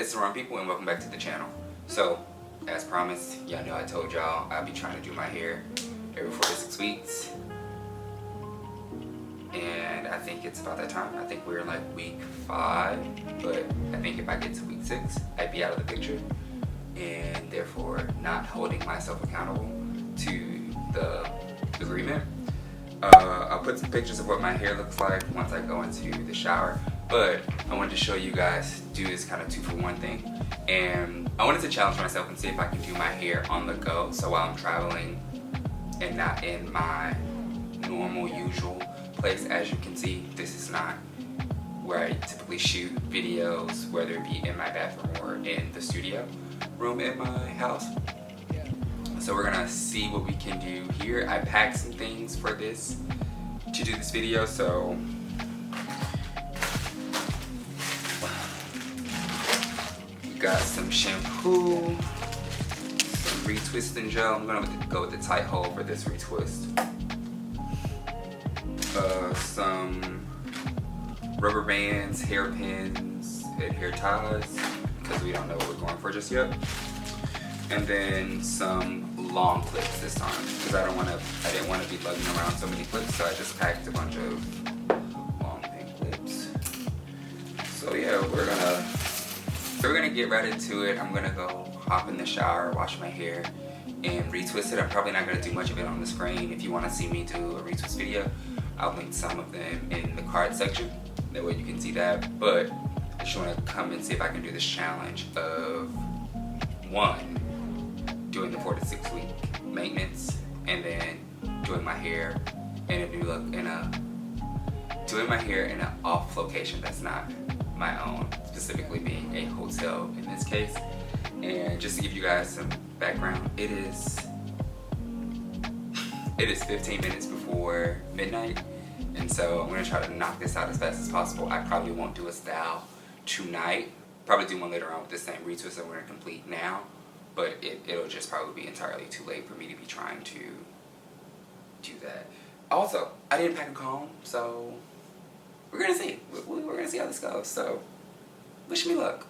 It's the wrong people, and welcome back to the channel. So, as promised, y'all know I told y'all I'll be trying to do my hair every 4 to 6 weeks. And I think it's about that time. I think we're in like week 5, but I think if I get to week 6, I'd be out of the picture, and therefore not holding myself accountable to the agreement. I'll put some pictures of what my hair looks like once I go into the shower, but I wanted to show you guys do this kind of 2-for-1 thing, and I wanted to challenge myself and see if I can do my hair on the go, so while I'm traveling and not in my normal usual place. As you can see, this is not where I typically shoot videos, whether it be in my bathroom or in the studio room in my house. So we're gonna see what we can do here. I packed some things for this to do this video, so we got some shampoo, some retwisting gel. I'm gonna go with the tight hole for this retwist. Some rubber bands, hairpins, and hair ties, because we don't know what we're going for just yet. And then some long clips this time, because I didn't want to be lugging around so many clips, so I just packed a bunch of long pin clips. So yeah, we're gonna get right into it. I'm gonna go hop in the shower, wash my hair, and retwist it. I'm probably not gonna do much of it on the screen. If you want to see me do a retwist video, I'll link some of them in the card section. That way you can see that. But I just want to come and see if I can do this challenge of 1, doing the 4 to 6 week maintenance, and then doing my hair in a new look, doing my hair in an off location that's not my own, specifically being a hotel in this case. And just to give you guys some background, it is 15 minutes before midnight, and so I'm gonna try to knock this out as fast as possible. I probably won't do a style tonight, probably do one later on with the same retwist that we're gonna complete now, but it'll just probably be entirely too late for me to be trying to do that. Also, I didn't pack a comb, so we're gonna see. We're gonna see how this goes, so wish me luck.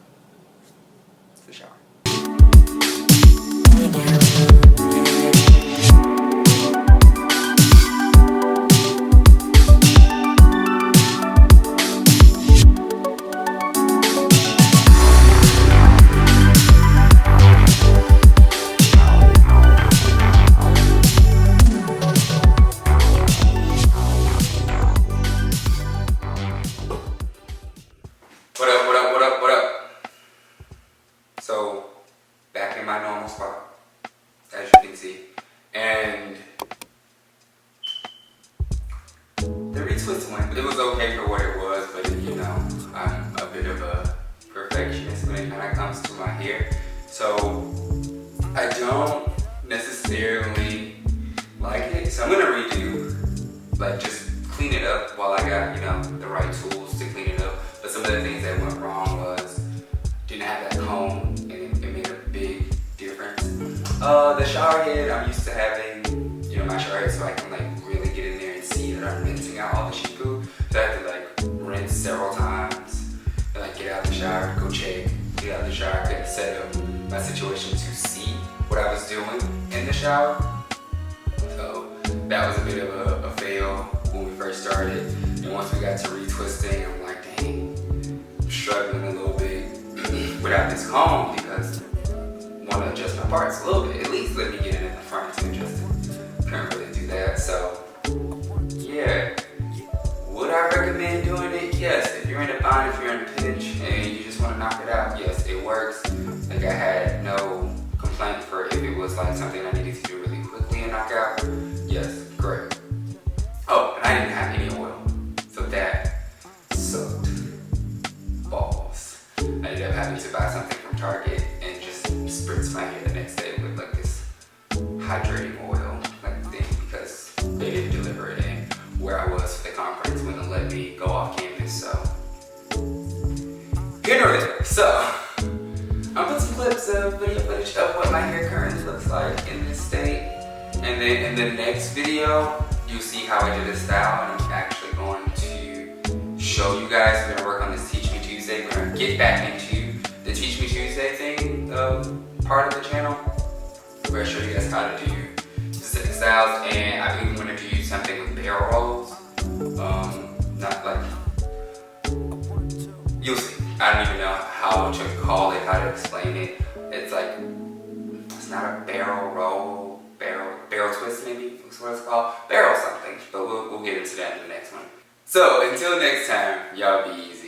To the shower. What up? So, back in my normal spot, as you can see, and the retwist went. It was okay for what it was, but you know, I'm a bit of a perfectionist when it kind of comes to my hair, so I don't necessarily like it. So I'm gonna redo, like just clean it up while I got, you know, the right tools to clean it up. But some of the things that went wrong was didn't have that comb, and it made a big difference. The shower head, I'm used to having, you know, my shower head so I can like really get in there and see that I'm rinsing out all the shampoo. So I have to like rinse several times and like get out of the shower, go check, get out of the shower, get set up my situation to see what I was doing in the shower. So that was a bit of a fail when we first started. And once we got to retwisting, I'm like, dang, I'm struggling a little bit without this comb, because I want to adjust my parts a little bit. At least let me get in at the front to adjust it. Couldn't really do that. So yeah, would I recommend doing it? Yes. If you're in a bind, if you're in a pinch, and you just want to knock it out, yes, it works. Like I had no complaint for if it was like something I needed to do really quickly and knock out. Yes, great. Oh, and I didn't have any oil, so that sucked balls. I ended up having to buy something from Target and just spritz my hair the next day with like this hydrating oil like thing, because they didn't deliver it in where I was for the conference, wouldn't let me go off campus. So here nor there. So I'll put some clips of video footage of what my hair currently looks like in this state, and then in the next video you'll see how I did a style, and I'm actually going to show you guys. We're gonna work on this Teach Me Tuesday. We're gonna get back into the Teach Me day-to-day thing part of the channel, where I show you guys how to do specific styles, and I even want to do something with barrel rolls. Not like, you'll see. I don't even know how to call it, how to explain it. It's like, it's not a barrel roll, barrel twist maybe, that's what it's called. Barrel something, but we'll get into that in the next one. So until next time, y'all be easy.